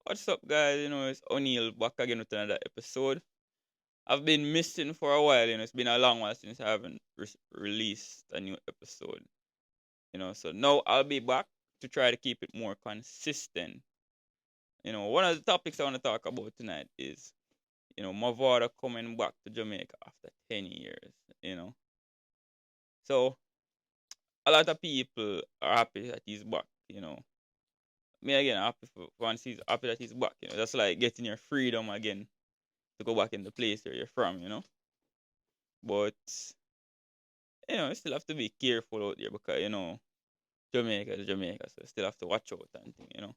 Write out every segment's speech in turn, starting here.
What's up, guys? It's O'Neil back again with another episode. I've been missing for a while. It's been a long while since I haven't released a new episode. So now I'll be back to try to keep it more consistent. One of the topics I want to talk about tonight is, Movado coming back to Jamaica after 10 years. You know, so a lot of people are happy that he's back. Me again, happy for once he's happy that he's back. That's like getting your freedom again to go back in the place where you're from. But you still have to be careful out there because Jamaica is Jamaica, so you still have to watch out and thing.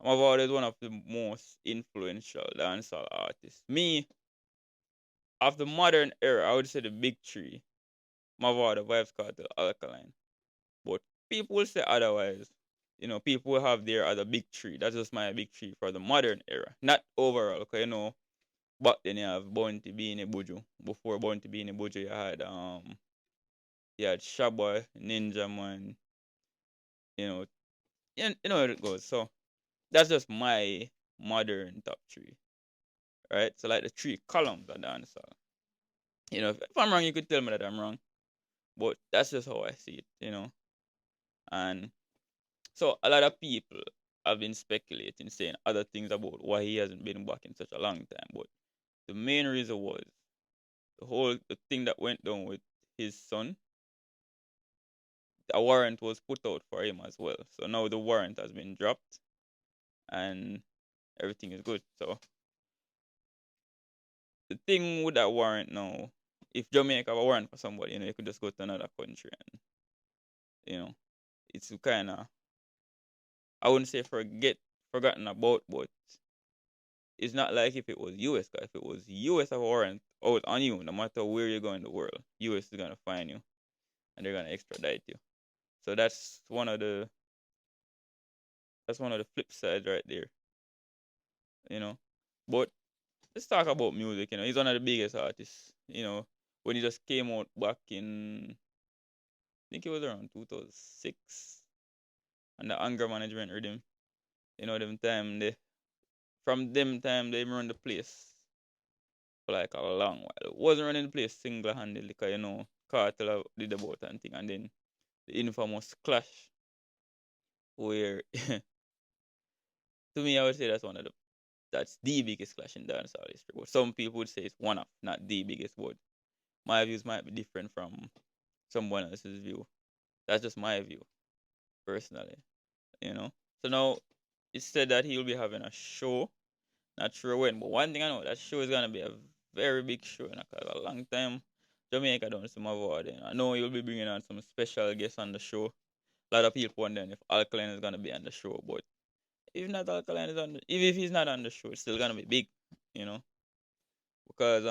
Mavado is one of the most influential dancehall artists. Me, of the modern era, I would say the big three. Mavado, Vibes Cartel, Alkaline. But people will say otherwise. People will have their other big three. That's just my big three for the modern era. Not overall, because back then you have Bounty being a Buju. Before Bounty being a Buju, you had Shaboy, Ninja Man, you know, you know how it goes. So that's just my modern top three, right? So like the three columns of dancehall. If I'm wrong, you could tell me that I'm wrong, but that's just how I see it. And so a lot of people have been speculating, saying other things about why he hasn't been back in such a long time. But the main reason was the thing that went down with his son. A warrant was put out for him as well. So now the warrant has been dropped and everything is good. So the thing with that warrant now, if Jamaica have a warrant for somebody, you could just go to another country and you know, it's kinda I wouldn't say forgotten about, but it's not like if it was US, 'cause if it was US have a warrant out on you, no matter where you go in the world, US is gonna find you and they're gonna extradite you. So that's one of the flip sides right there, you know. But let's talk about music. He's one of the biggest artists. When he just came out back in, I think it was around 2006, and the anger management rhythm. From them time they run the place for like a long while. It wasn't running the place single handedly because Cartel did the boat and thing, and then the infamous clash where to me I would say that's the biggest clash in dancehall history. But some people would say it's one of, not the biggest, but my views might be different from someone else's view. That's just my view, personally. You know. So now it said that he'll be having a show. Not sure when, but one thing I know, that show is gonna be a very big show. Cause a long time Jamaica don't see my award. I know you'll be bringing on some special guests on the show. A lot of people wondering if Alkaline is gonna be on the show, but if not Alkaline is if he's not on the show, it's still gonna be big. You know, because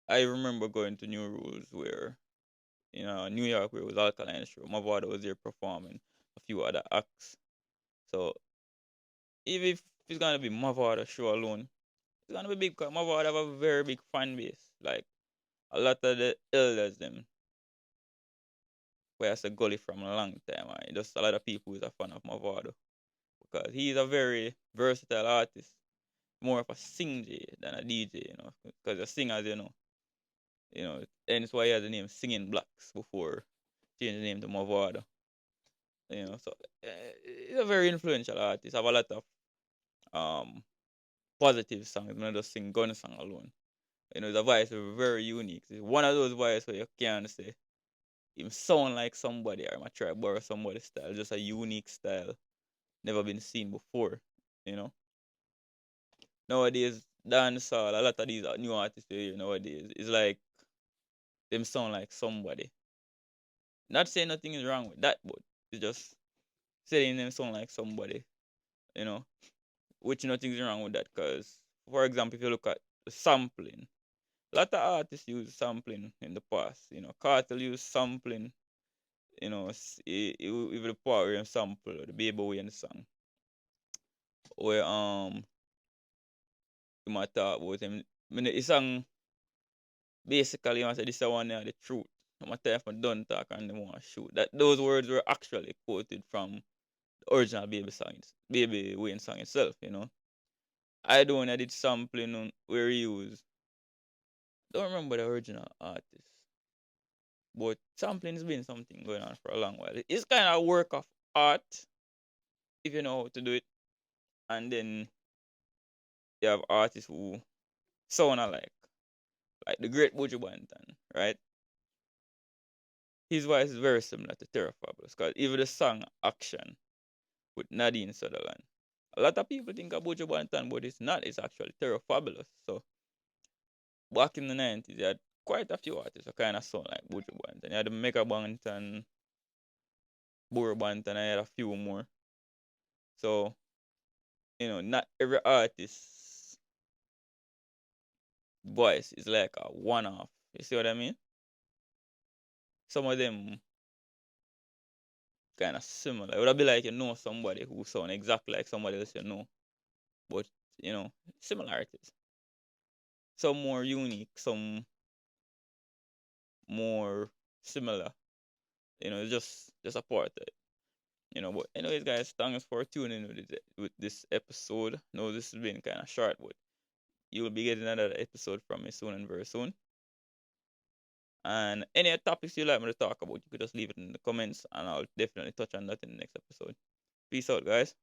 I remember going to New Rules where New York where it was Alkaline show. My brother was there performing a few other acts. So even if it's gonna be my brother show alone, it's gonna be big because my brother have a very big fan base. Like a lot of the elders them where I said gully from a long time. Just a lot of people who's a fan of my brother. Because he's a very versatile artist. More of a singer than a DJ. Because a singer, and it's why he has the name Singing Blacks before changing the name to Movado. So he's a very influential artist. Have a lot of um positive songs. Not just sing gun song alone. His voice is very unique. It's one of those voices where you can't say him sound like somebody or I try to borrow somebody's style. Just a unique style, never been seen before. You know. Nowadays, dancehall, a lot of these new artists nowadays, it's like them sound like somebody. Not saying nothing is wrong with that, but it's just saying them sound like somebody, you know, which nothing's wrong with that. Because, for example, if you look at sampling, a lot of artists use sampling in the past. Cartel used sampling, even the part where sample the Baby Wayne song, where you might talk about him. I mean, the song basically, you want to say this is one of the truth. No matter if I don't talk and they want to shoot. That those words were actually quoted from the original Baby Wayne song itself, I don't I did sampling where he used, don't remember the original artist, but sampling has been something going on for a long while. It's kind of a work of art if you know how to do it, and then you have artists who sound alike, like the great Buju Banton, right? His voice is very similar to Terra Fabulous, because even the song Action with Nadine Sutherland, a lot of people think of Buju Banton, but it's not. It's actually Terra Fabulous. So back in the 90s, you had quite a few artists that kind of sound like Buju Banton. You had the Mega Banton, Buru Banton, I had a few more. So, not every artist's voice is like a one off. You see what I mean? Some of them kind of similar. It would be like somebody who sound exactly like somebody else but similarities. Some more unique, some more similar. It's just a part of it. But anyways, guys, thanks for tuning in with this episode. No, this has been kind of short, but you will be getting another episode from me soon and very soon. And any topics you'd like me to talk about, you could just leave it in the comments, and I'll definitely touch on that in the next episode. Peace out, guys.